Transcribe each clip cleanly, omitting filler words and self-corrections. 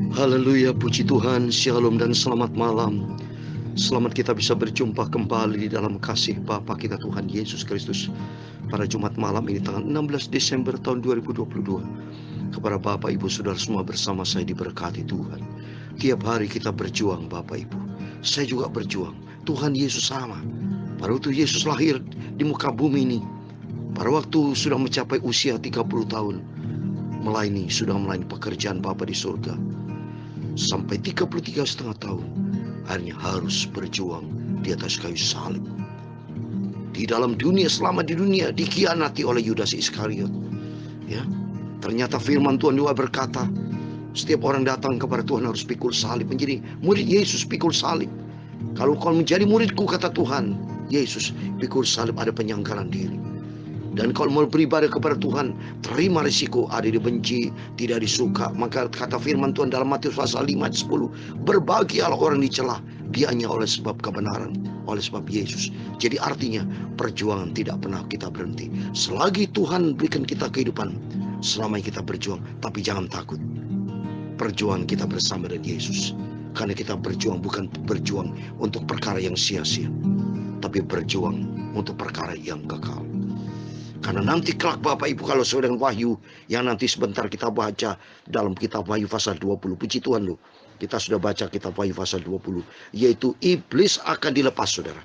Haleluya, puji Tuhan, shalom dan selamat malam. Selamat kita bisa berjumpa kembali di dalam kasih Bapa kita Tuhan Yesus Kristus pada Jumat malam ini tanggal 16 Desember tahun 2022. Kepada Bapak Ibu Saudara semua bersama saya diberkati Tuhan. Tiap hari kita berjuang Bapak Ibu. Saya juga berjuang. Tuhan Yesus sama. Pada waktu Yesus lahir di muka bumi ini, pada waktu sudah mencapai usia 30 tahun, sudah melayani pekerjaan Bapa di surga. Sampai 33,5 tahun akhirnya harus berjuang di atas kayu salib. Di dalam dunia, selama di dunia dikhianati oleh Yudas Iskariot. Ya, ternyata firman Tuhan juga berkata, setiap orang datang kepada Tuhan harus pikul salib. Menjadi murid Yesus pikul salib. Kalau kau menjadi muridku, kata Tuhan Yesus, pikul salib, ada penyangkalan diri. Dan kalau mau beribadah kepada Tuhan, terima risiko, ada dibenci, tidak disuka. Maka kata firman Tuhan dalam Matius pasal 5 ayat 10, berbahagialah orang dicela, dia hanya oleh sebab kebenaran, oleh sebab Yesus. Jadi artinya perjuangan tidak pernah kita berhenti. Selagi Tuhan berikan kita kehidupan, selama kita berjuang, tapi jangan takut. Perjuangan kita bersama dengan Yesus. Karena kita berjuang bukan berjuang untuk perkara yang sia-sia, tapi berjuang untuk perkara yang kekal. Karena nanti kelak Bapak Ibu, kalau sesuai dengan Wahyu yang nanti sebentar kita baca dalam kitab Wahyu pasal 20. Puji Tuhan loh, kita sudah baca kitab Wahyu pasal 20, yaitu iblis akan dilepas saudara.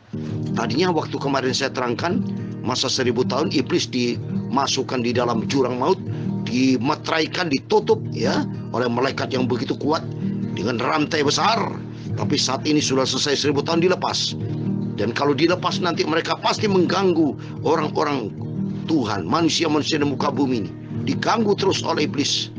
Tadinya waktu kemarin saya terangkan, masa 1000 tahun iblis dimasukkan di dalam jurang maut, dimeteraikan, ditutup ya oleh malaikat yang begitu kuat dengan rantai besar. Tapi saat ini sudah selesai 1000 tahun, dilepas. Dan kalau dilepas nanti mereka pasti mengganggu orang-orang Tuhan, manusia-manusia di muka bumi ini, diganggu terus oleh iblis.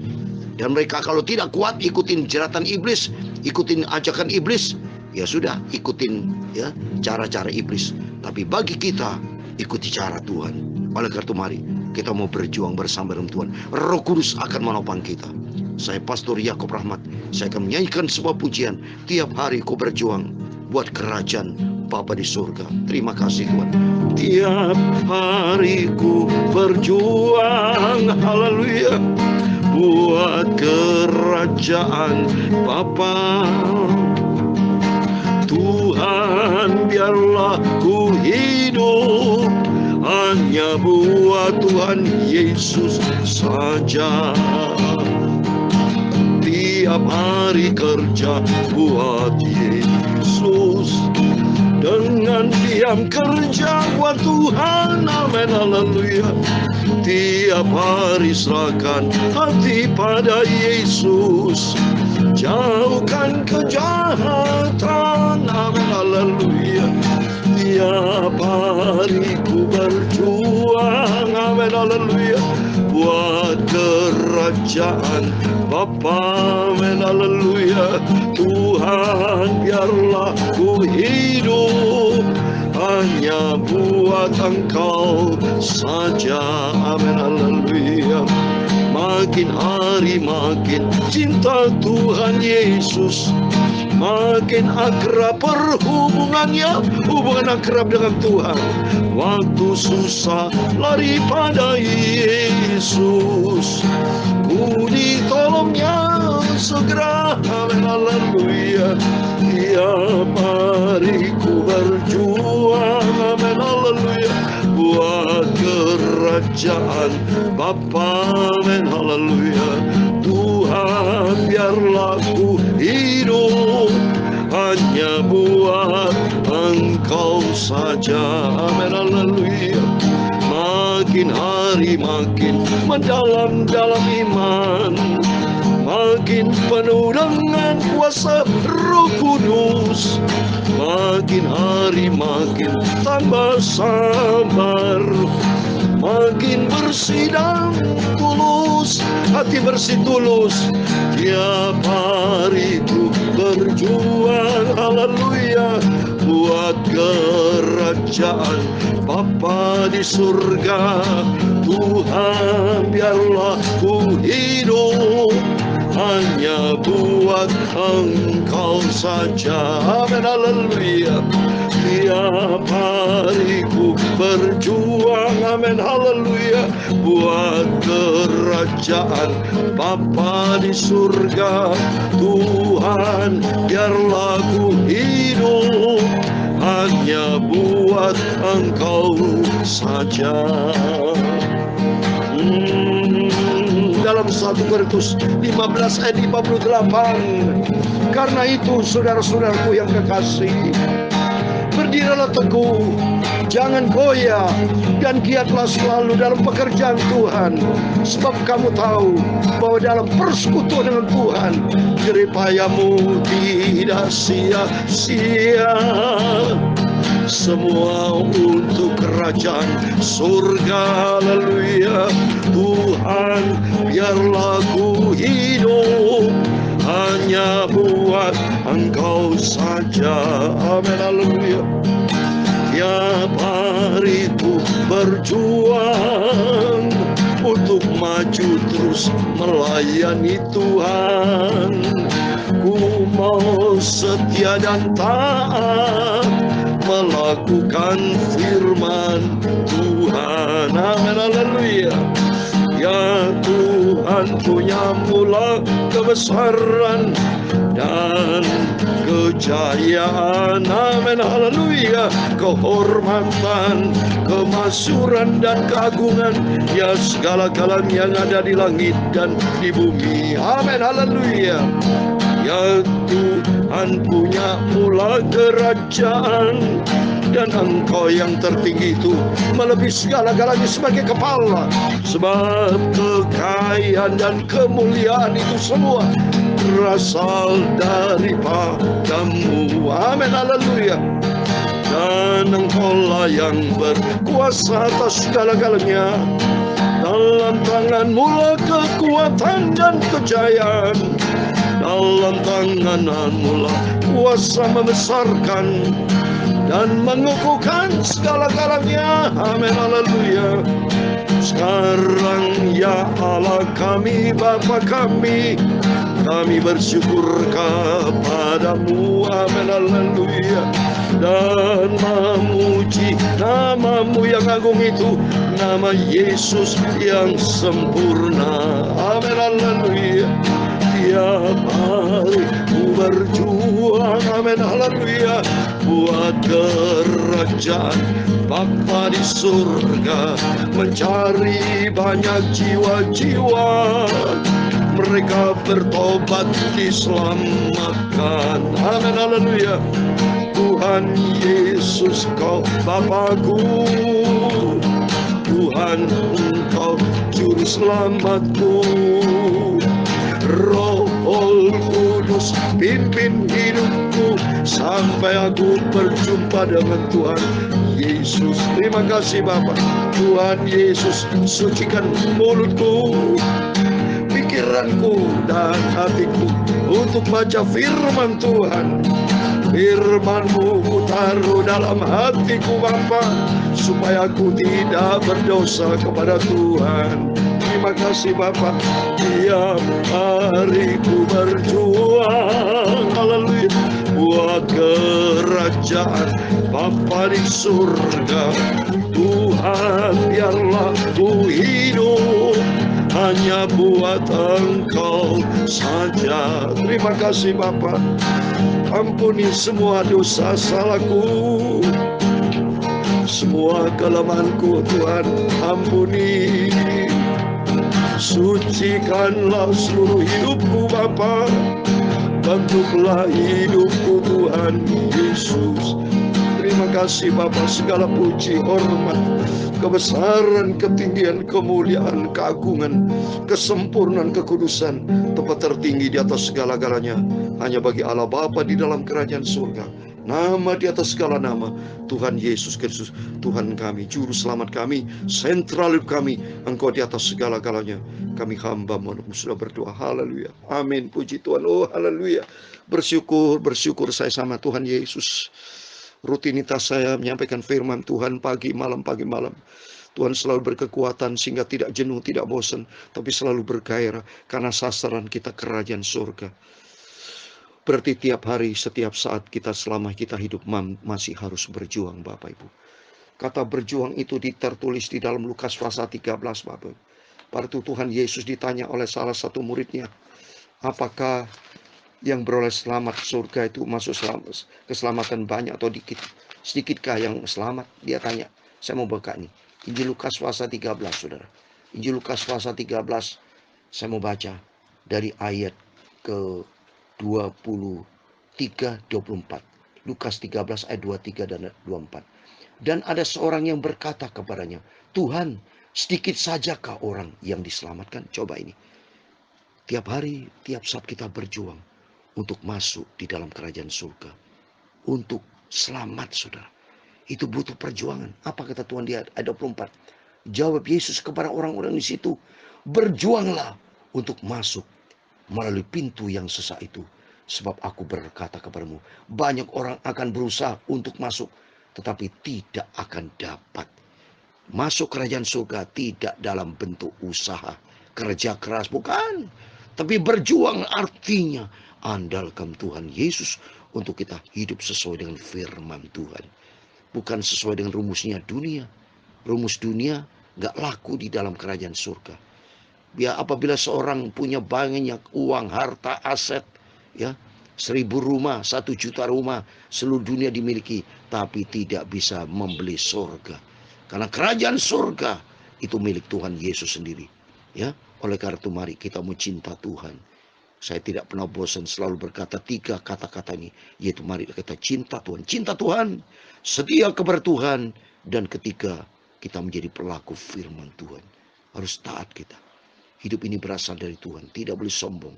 Dan mereka kalau tidak kuat ikutin jeratan iblis, ikutin ajakan iblis, ya sudah ikutin ya cara-cara iblis. Tapi bagi kita ikuti cara Tuhan. Oleh karena itu mari kita mau berjuang bersama dengan Tuhan. Roh Kudus akan menopang kita. Saya Pastor Yakob Rahmat, saya akan menyanyikan sebuah pujian. Tiap hari ku berjuang buat kerajaan Bapa di surga. Terima kasih Tuhan. Tiap hari ku berjuang, haleluya, buat kerajaan Bapa. Tuhan, biarlah ku hidup hanya buat Tuhan Yesus saja. Tiap hari kerja buat Yesus, dengan diam kerja buat Tuhan, amin, haleluya. Tiap hari serahkan hati pada Yesus, jauhkan kejahatan, amin, haleluya. Tiap hari ku berjuang, amin, haleluya, buat kerajaan Bapa, amin, haleluya. Tuhan, biarlah ku hidup hanya buat Engkau saja, amin, haleluya. Makin hari makin cinta Tuhan Yesus, makin akrab perhubungannya, hubungan akrab dengan Tuhan. Waktu susah lari pada Yesus, ku ditolongnya segera, amin, haleluya. Tiap hari ku berjuang, amin, haleluya, buat kerajaan Bapa, amin, haleluya. Tuhan, biarlah ku hidup hanya buat Engkau saja, amin, haleluya. Makin hari makin mendalam dalam iman, makin penuh dengan kuasa Roh Kudus, makin hari makin tambah sabar, makin bersih dan tulus, hati bersih tulus. Tiap hari ku berjuang, haleluya, buat kerajaan Bapa di surga. Tuhan, biarlah ku hidup hanya buat Engkau saja, amin, haleluya. Tiap hari ku berjuang, amin, haleluya, buat kerajaan Bapa di surga. Tuhan, biarlah ku hidup hanya buat Engkau saja. Dalam 1 Korintus 15 ayat 58. Karena itu saudara-saudaraku yang kekasih, berdirilah teguh, jangan goyah, dan giatlah selalu dalam pekerjaan Tuhan. Sebab kamu tahu bahwa dalam persekutuan dengan Tuhan, jeripayamu tidak sia-sia. Semua untuk kerajaan surga, haleluya. Tuhan, biarlah ku hidup hanya buat Engkau saja, amin, haleluya. Tiap hari ku berjuang untuk maju terus melayani Tuhan. Ku mau setia dan taat melakukan firman Tuhan, amin, haleluya. Ya Tuhan, punya mula kebesaran dan kejayaan, amin, haleluya. Kehormatan, kemasyuran dan keagungan, ya segala-galanya yang ada di langit dan di bumi, amin, haleluya. Ya Tuhan, punya mula kerajaan, dan Engkau yang tertinggi itu melebihi segala-galanya sebagai kepala. Sebab kekayaan dan kemuliaan itu semua berasal daripadamu, amin, haleluya. Dan Engkaulah yang berkuasa atas segala-galanya. Dalam tanganmu lah kekuatan dan kejayaan. Dalam tanganmu lah kuasa membesarkan dan mengukuhkan segala-galanya, amin, haleluya. Sekarang ya Allah kami, Bapa kami bersyukur kepadamu, amin, haleluya. Dan memuji namamu yang agung itu, nama Yesus yang sempurna, amin, haleluya. Tiap hari ku berjuang, amin, haleluya, buat kerajaan Bapa di surga, mencari banyak jiwa-jiwa, mereka bertobat diselamatkan, amin, haleluya. Tuhan Yesus, Kau Bapakku, Tuhan Engkau Juru Selamatku. Roh Kudus pimpin hidupku sampai aku berjumpa dengan Tuhan Yesus. Terima kasih Bapa. Tuhan Yesus, sucikan mulutku, pikiranku dan hatiku untuk baca firman Tuhan. Firman-Mu ku taruh dalam hatiku Bapa, supaya aku tidak berdosa kepada Tuhan. Terima kasih Bapa. Tiap hari ku berjuang, haleluya, buat kerajaan Bapa di surga. Tuhan, biarlah ku hidup hanya buat Engkau saja. Terima kasih Bapa. Ampuni semua dosa salahku, semua kelemahanku Tuhan, ampuni. Sucikanlah seluruh hidupku Bapa, bentuklah hidupku Tuhan Yesus. Terima kasih Bapa, segala puji, hormat, kebesaran, ketinggian, kemuliaan, keagungan, kesempurnaan, kekudusan, tempat tertinggi di atas segala-galanya hanya bagi Allah Bapa di dalam kerajaan surga. Nama di atas segala nama, Tuhan Yesus Kristus, Tuhan kami, Juru Selamat kami, sentral hidup kami, Engkau di atas segala-galanya. Kami hamba-Mu sudah berdoa, haleluya, amin, puji Tuhan, oh haleluya. Bersyukur saya sama Tuhan Yesus. Rutinitas saya menyampaikan firman Tuhan pagi malam. Tuhan selalu berkekuatan sehingga tidak jenuh, tidak bosan, tapi selalu bergairah karena sasaran kita kerajaan surga. Berarti tiap hari, setiap saat kita selama kita hidup masih harus berjuang, Bapak Ibu. Kata berjuang itu tertulis di dalam Lukas pasal 13, Bapak Ibu. Pada itu Tuhan Yesus ditanya oleh salah satu muridnya, apakah yang beroleh selamat surga itu masuk keselamatan banyak atau dikit? Sedikitkah yang selamat? Dia tanya. Saya mau buka nih. Injil Lukas pasal 13, saudara. Injil Lukas pasal 13, saya mau baca dari ayat ke 23-24. Lukas 13 ayat 23 dan 24. Dan ada seorang yang berkata kepadanya, Tuhan, sedikit sajakah orang yang diselamatkan? Coba ini. Tiap hari, tiap saat kita berjuang untuk masuk di dalam kerajaan surga. Untuk selamat, saudara. Itu butuh perjuangan. Apa kata Tuhan di ayat 24? Jawab Yesus kepada orang-orang di situ, berjuanglah untuk masuk melalui pintu yang sesak itu. Sebab aku berkata kepadamu, banyak orang akan berusaha untuk masuk, tetapi tidak akan dapat. Masuk kerajaan surga tidak dalam bentuk usaha, kerja keras, bukan. Tapi berjuang artinya andalkan Tuhan Yesus untuk kita hidup sesuai dengan firman Tuhan. Bukan sesuai dengan rumusnya dunia. Rumus dunia gak laku di dalam kerajaan surga. Ya, apabila seorang punya banyak uang, harta, aset, ya, 1000 rumah, 1 juta rumah, seluruh dunia dimiliki, tapi tidak bisa membeli surga. Karena kerajaan surga itu milik Tuhan Yesus sendiri. Ya, oleh karena itu mari kita mencinta Tuhan. Saya tidak pernah bosan selalu berkata 3 kata-kata ini, yaitu mari kita cinta Tuhan, setia kepada Tuhan, dan ketiga kita menjadi pelaku firman Tuhan. Harus taat kita. Hidup ini berasal dari Tuhan. Tidak boleh sombong.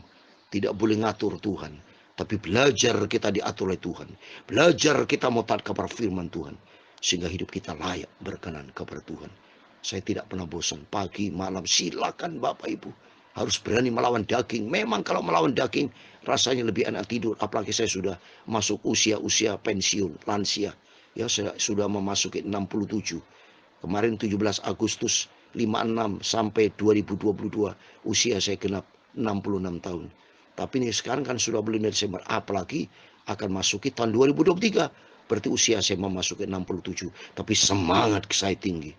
Tidak boleh ngatur Tuhan. Tapi belajar kita diatur oleh Tuhan. Belajar kita mau taat kepada firman Tuhan. Sehingga hidup kita layak berkenan kepada Tuhan. Saya tidak pernah bosan. Pagi, malam, silakan Bapak Ibu. Harus berani melawan daging. Memang kalau melawan daging rasanya lebih enak tidur. Apalagi saya sudah masuk usia pensiun, lansia. Ya, saya sudah memasuki 67. Kemarin 17 Agustus 56 sampai 2022 usia saya genap 66 tahun. Tapi ini sekarang kan sudah bulan Desember, apalagi akan masuki tahun 2023. Berarti usia saya memasuki 67. Tapi semangat saya tinggi.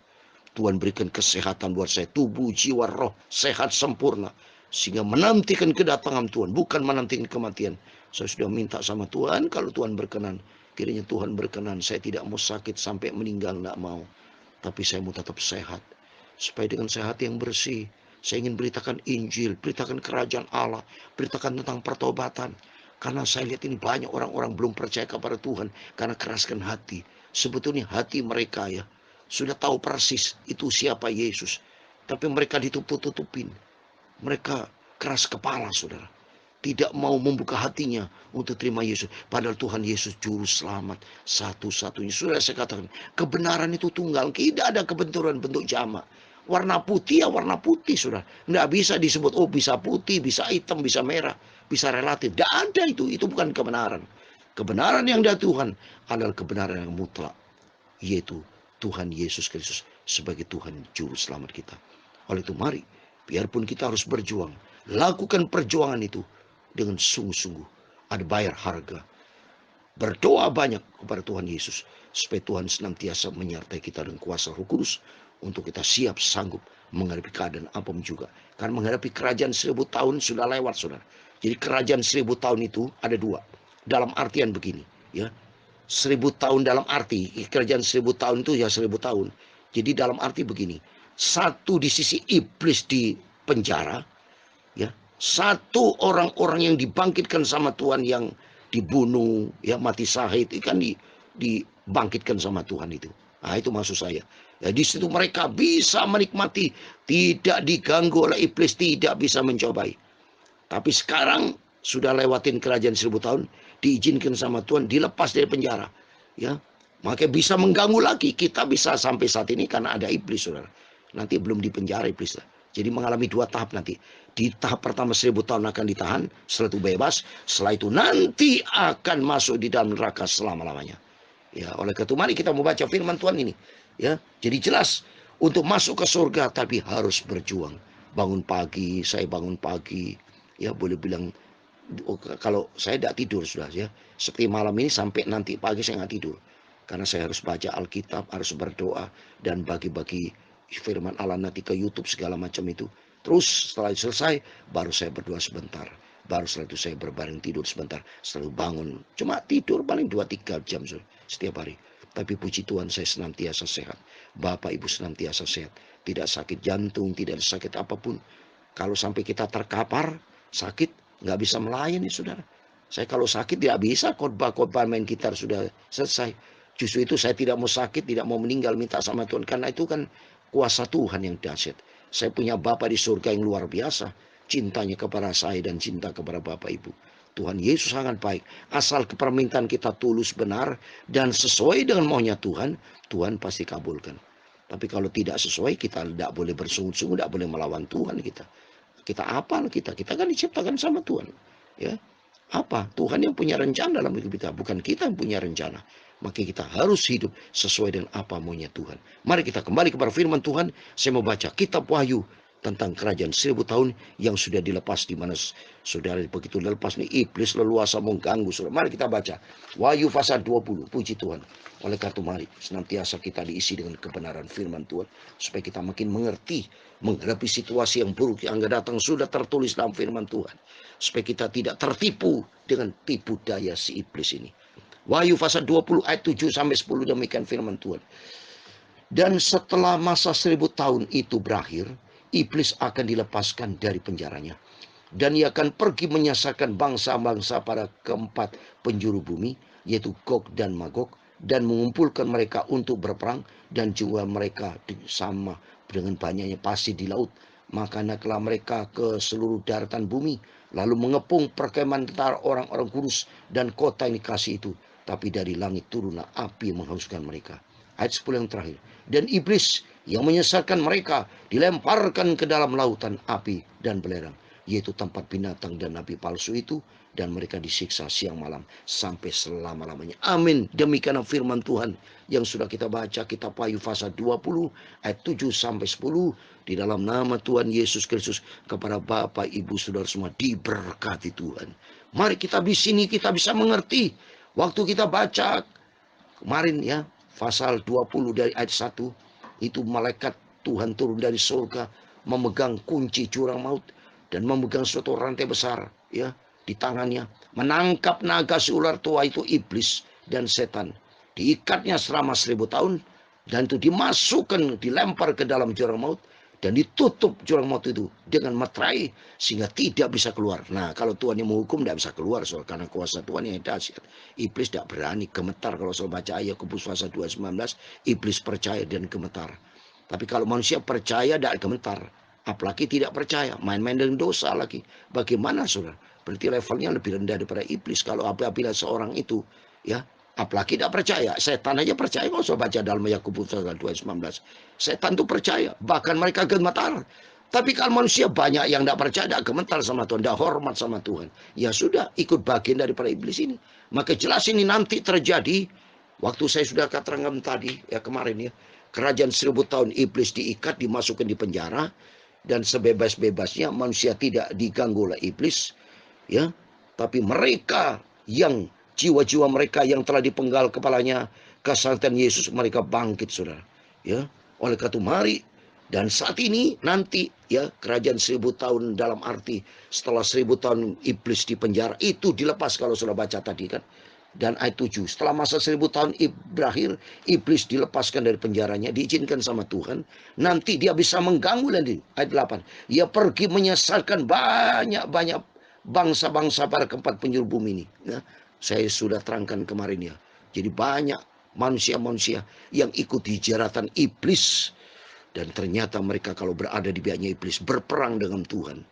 Tuhan berikan kesehatan buat saya, tubuh, jiwa, roh sehat sempurna, sehingga menantikan kedatangan Tuhan, bukan menantikan kematian. Saya sudah minta sama Tuhan, kalau Tuhan berkenan, kiranya Tuhan berkenan, saya tidak mau sakit sampai meninggal, tidak mau. Tapi saya mau tetap sehat. Supaya dengan sehat yang bersih, saya ingin beritakan Injil, beritakan kerajaan Allah, beritakan tentang pertobatan. Karena saya lihat ini banyak orang-orang belum percaya kepada Tuhan karena keraskan hati. Sebetulnya hati mereka ya sudah tahu persis itu siapa Yesus. Tapi mereka ditutup-tutupin. Mereka keras kepala, saudara. Tidak mau membuka hatinya untuk terima Yesus. Padahal Tuhan Yesus juru selamat satu-satunya. Sudah saya katakan, kebenaran itu tunggal. Tidak ada kebenturan bentuk jamak. Warna putih ya warna putih, saudara. Tidak bisa disebut, oh bisa putih, bisa hitam, bisa merah, bisa relatif. Tidak ada itu. Itu bukan kebenaran. Kebenaran yang dari Tuhan adalah kebenaran yang mutlak. Yaitu Tuhan Yesus Kristus sebagai Tuhan juru selamat kita. Oleh itu mari, biarpun kita harus berjuang, lakukan perjuangan itu dengan sungguh-sungguh. Ada bayar harga. Berdoa banyak kepada Tuhan Yesus supaya Tuhan senantiasa menyertai kita dengan kuasa Roh Kudus untuk kita siap sanggup menghadapi keadaan apapun juga. Karena menghadapi kerajaan 1000 tahun sudah lewat, saudara. Jadi kerajaan 1000 tahun itu ada 2. Dalam artian begini, ya. 1000 tahun dalam arti kerajaan 1000 tahun itu ya 1000 tahun. Jadi dalam arti begini, satu di sisi iblis di penjara, ya, satu orang-orang yang dibangkitkan sama Tuhan yang dibunuh, ya mati syahid, itu kan dibangkitkan sama Tuhan itu. Nah itu maksud saya. Ya, di situ mereka bisa menikmati, tidak diganggu oleh iblis, tidak bisa mencobai. Tapi sekarang sudah lewatin kerajaan 1000 tahun, diizinkan sama Tuhan, dilepas dari penjara, ya, makanya bisa mengganggu lagi. Kita bisa sampai saat ini karena ada iblis, saudara. Nanti belum di penjara iblis, jadi mengalami 2 tahap nanti. Di tahap pertama 1000 tahun akan ditahan, setelah itu bebas, setelah itu nanti akan masuk di dalam neraka selama-lamanya. Ya, oleh karena itu mari kita membaca firman Tuhan ini, ya. Jadi jelas untuk masuk ke surga tapi harus berjuang. Bangun pagi, saya bangun pagi, ya boleh bilang Kalau saya tidak tidur sudah ya, seperti malam ini sampai nanti pagi saya nggak tidur, karena saya harus baca Alkitab, harus berdoa, dan bagi-bagi firman Allah nanti ke YouTube segala macam itu. Terus setelah selesai, baru saya berdoa sebentar. Baru setelah itu saya berbaring tidur sebentar, selalu bangun. Cuma tidur paling 2-3 jam setiap hari. Tapi puji Tuhan saya senantiasa sehat. Bapak Ibu senantiasa sehat. Tidak sakit jantung, tidak sakit apapun. Kalau sampai kita terkapar, sakit, nggak bisa melayani saudara. Saya kalau sakit tidak bisa khotbah main gitar sudah selesai. Justru itu saya tidak mau sakit, tidak mau meninggal, minta sama Tuhan. Karena itu kan kuasa Tuhan yang dahsyat. Saya punya Bapa di surga yang luar biasa. Cintanya kepada saya dan cinta kepada Bapak Ibu. Tuhan Yesus sangat baik. Asal permintaan kita tulus benar dan sesuai dengan maunya Tuhan, Tuhan pasti kabulkan. Tapi kalau tidak sesuai, kita tidak boleh bersungut-sungut, tidak boleh melawan Tuhan kita. Kita apa kita? Kita kan diciptakan sama Tuhan. Ya, apa? Tuhan yang punya rencana dalam hidup kita, bukan kita yang punya rencana. Maka kita harus hidup sesuai dengan apa maunya Tuhan. Mari kita kembali kepada firman Tuhan. Saya mau baca kitab Wahyu tentang kerajaan 1000 tahun yang sudah dilepas, di mana saudara begitu dilepas nih iblis leluasa mengganggu saudara. Mari kita baca Wahyu pasal 20. Puji Tuhan. Oleh karena mari senantiasa kita diisi dengan kebenaran firman Tuhan supaya kita makin mengerti menghadapi situasi yang buruk yang akan datang. Sudah tertulis dalam firman Tuhan supaya kita tidak tertipu dengan tipu daya si iblis ini. Wahyu pasal 20 ayat 7 sampai 10 demikian firman Tuhan. Dan setelah masa 1000 tahun itu berakhir, iblis akan dilepaskan dari penjaranya. Dan ia akan pergi menyaksikan bangsa-bangsa pada keempat penjuru bumi, yaitu Gog dan Magog, dan mengumpulkan mereka untuk berperang, dan juga mereka sama dengan banyaknya pasir di laut. Maka naiklah mereka ke seluruh daratan bumi, lalu mengepung perkemahan tentara orang-orang kudus dan kota yang dikasih itu. Tapi dari langit turunlah api yang menghanguskan mereka. Ayat 10 yang terakhir. Dan iblis yang menyesatkan mereka dilemparkan ke dalam lautan api dan belerang, yaitu tempat binatang dan nabi palsu itu, dan mereka disiksa siang malam sampai selama-lamanya. Amin. Demikian firman Tuhan yang sudah kita baca kitab Wahyu pasal 20 ayat 7 sampai 10 di dalam nama Tuhan Yesus Kristus. Kepada Bapak Ibu Saudara semua diberkati Tuhan. Mari kita di sini kita bisa mengerti waktu kita baca kemarin ya pasal 20 dari ayat 1 itu malaikat Tuhan turun dari surga memegang kunci jurang maut dan memegang suatu rantai besar ya di tangannya, menangkap naga si ular tua itu iblis dan setan, diikatnya selama 1000 tahun, dan itu dimasukkan, dilempar ke dalam jurang maut dan ditutup jurang maut itu dengan materai sehingga tidak bisa keluar. Nah, kalau Tuhan yang menghukum tidak bisa keluar soal karena kuasa Tuhan yang dahsyat. Iblis tidak berani, gemetar. Kalau saya baca ayat Yakobus pasal 2:19, iblis percaya dan gemetar. Tapi kalau manusia percaya tidak gemetar, apalagi tidak percaya, main-main dengan dosa lagi. Bagaimana saudara? Berarti levelnya lebih rendah daripada iblis. Kalau apabila seorang itu ya, apalagi tidak percaya, setan aja percaya. Kalau saya baca dalam Yakobus pasal 2:19, setan itu percaya, bahkan mereka gemetar. Tapi kalau manusia banyak yang tidak percaya, tidak gemetar sama Tuhan, tidak hormat sama Tuhan, ya sudah ikut bagian daripada iblis ini. Maka jelas ini nanti terjadi. Waktu saya sudah katakan tadi ya kemarin ya, kerajaan 1000 tahun iblis diikat, dimasukkan di penjara, dan sebebas-bebasnya manusia tidak diganggu oleh iblis ya, tapi mereka yang jiwa-jiwa mereka yang telah dipenggal kepalanya kesakitan Yesus, mereka bangkit saudara ya. Oleh karena itu mari, dan saat ini nanti ya kerajaan 1000 tahun dalam arti setelah 1000 tahun iblis di penjara itu dilepas kalau sudah baca tadi kan. Dan ayat 7, setelah masa 1000 tahun berakhir, iblis dilepaskan dari penjaranya, diizinkan sama Tuhan. Nanti dia bisa mengganggu lagi. Ayat 8, ia pergi menyesatkan banyak-banyak bangsa-bangsa pada keempat penjuru bumi ini. Ya, saya sudah terangkan kemarin ya. Jadi banyak manusia-manusia yang ikut jeratan iblis. Dan ternyata mereka kalau berada di pihaknya iblis berperang dengan Tuhan.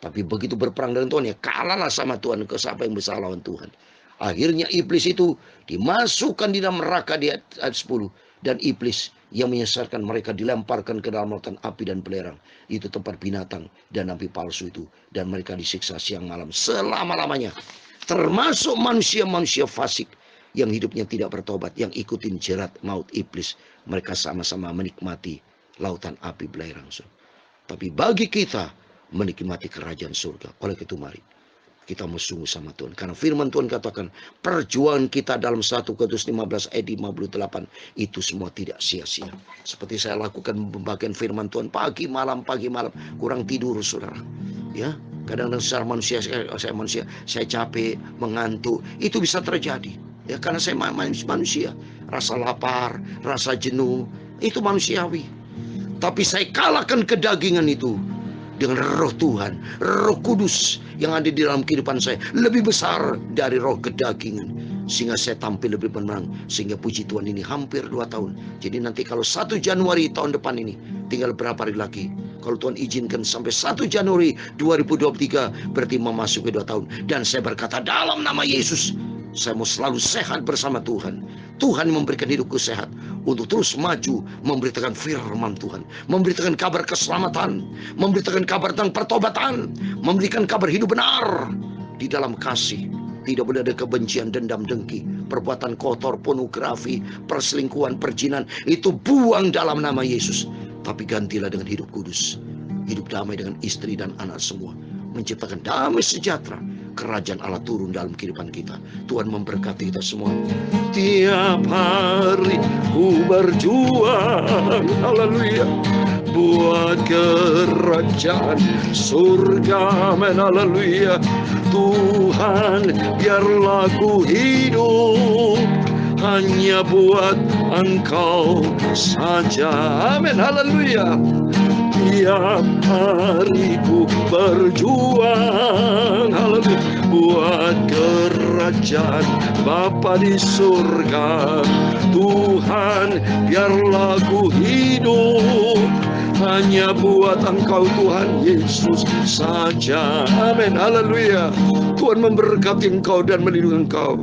Tapi begitu berperang dengan Tuhan ya kalahlah sama Tuhan. Ke siapa yang bisa lawan Tuhan? Akhirnya iblis itu dimasukkan di dalam neraka di ayat 10. Dan iblis yang menyesatkan mereka dilemparkan ke dalam lautan api dan belerang. Itu tempat binatang dan nabi palsu itu. Dan mereka disiksa siang malam selama-lamanya. Termasuk manusia-manusia fasik yang hidupnya tidak bertobat, yang ikutin jerat maut iblis. Mereka sama-sama menikmati lautan api belerang. Tapi bagi kita menikmati kerajaan surga. Oleh itu mari kita mau sungguh sama Tuhan. Karena firman Tuhan katakan, perjuangan kita dalam 1 Korintus 15 ayat 58 itu semua tidak sia-sia. Seperti saya lakukan pembagian firman Tuhan pagi malam, kurang tidur saudara. Ya, kadang-kadang secara manusia, saya capek, mengantuk, itu bisa terjadi. Ya, karena saya manusia, rasa lapar, rasa jenuh, itu manusiawi. Tapi saya kalahkan kedagingan itu dengan roh Tuhan, roh kudus yang ada di dalam kehidupan saya. Lebih besar dari roh kedagingan. Sehingga saya tampil lebih menang. Sehingga puji Tuhan ini hampir 2 tahun. Jadi nanti kalau 1 Januari tahun depan ini, tinggal berapa hari lagi. Kalau Tuhan izinkan sampai 1 Januari 2023, berarti memasuki 2 tahun. Dan saya berkata dalam nama Yesus, saya mau selalu sehat bersama Tuhan. Tuhan memberikan hidupku sehat untuk terus maju, memberitakan firman Tuhan, memberitakan kabar keselamatan, memberitakan kabar tentang pertobatan, memberikan kabar hidup benar di dalam kasih. Tidak boleh ada kebencian, dendam, dengki, perbuatan kotor, pornografi, perselingkuhan, perjinan. Itu buang dalam nama Yesus. Tapi gantilah dengan hidup kudus, hidup damai dengan istri dan anak semua, menciptakan damai sejahtera. Kerajaan Allah turun dalam kehidupan kita. Tuhan memberkati kita semua. Tiap hari ku berjuang, haleluya, buat kerajaan surga, amin, haleluya. Tuhan, biarlah ku hidup hanya buat Engkau saja, amin, haleluya. Tiap hari ku berjuang, haleluya, buat kerajaan Bapa di surga. Tuhan, biarlah ku hidup hanya buat Engkau Tuhan Yesus saja, amin, haleluya. Tuhan memberkati engkau dan melindungi engkau.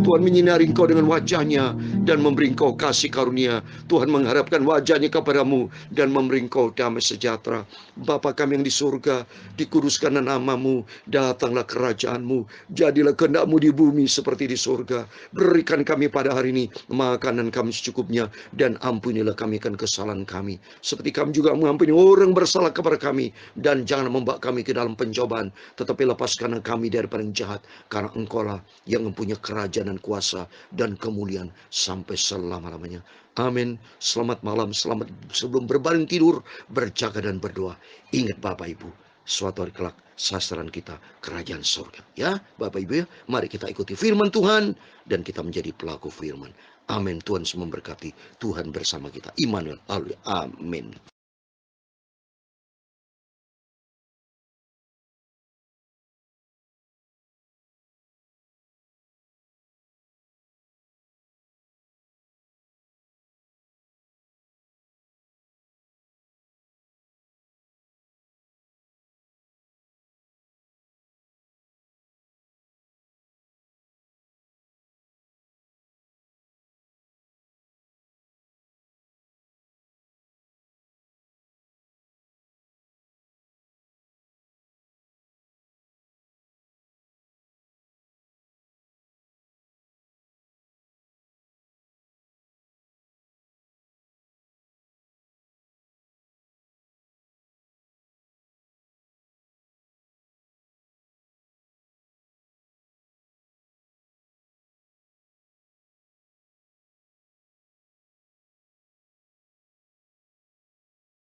Tuhan menyinari engkau dengan wajahnya dan memberi engkau kasih karunia. Tuhan mengharapkan wajahnya kepadamu dan memberi engkau damai sejahtera. Bapa kami yang di surga, dikuduskanlah namamu, datanglah kerajaanmu, jadilah kehendakmu di bumi seperti di surga. Berikan kami pada hari ini makanan kami secukupnya, dan ampunilah kami akan kesalahan kami, seperti kami juga mengampuni orang bersalah kepada kami. Dan jangan membawa kami ke dalam pencobaan, tetapi lepaskan kami daripada yang jahat, karena engkaulah yang mempunyai kerajaan dan kuasa dan kemuliaan sampai selama-lamanya. Amin. Selamat malam, selamat sebelum berbaring tidur, berjaga dan berdoa. Ingat Bapak Ibu, suatu hari kelak sasaran kita kerajaan surga. Ya, Bapak Ibu ya, mari kita ikuti firman Tuhan dan kita menjadi pelaku firman. Amin. Tuhan memberkati. Tuhan bersama kita. Immanuel. Amin.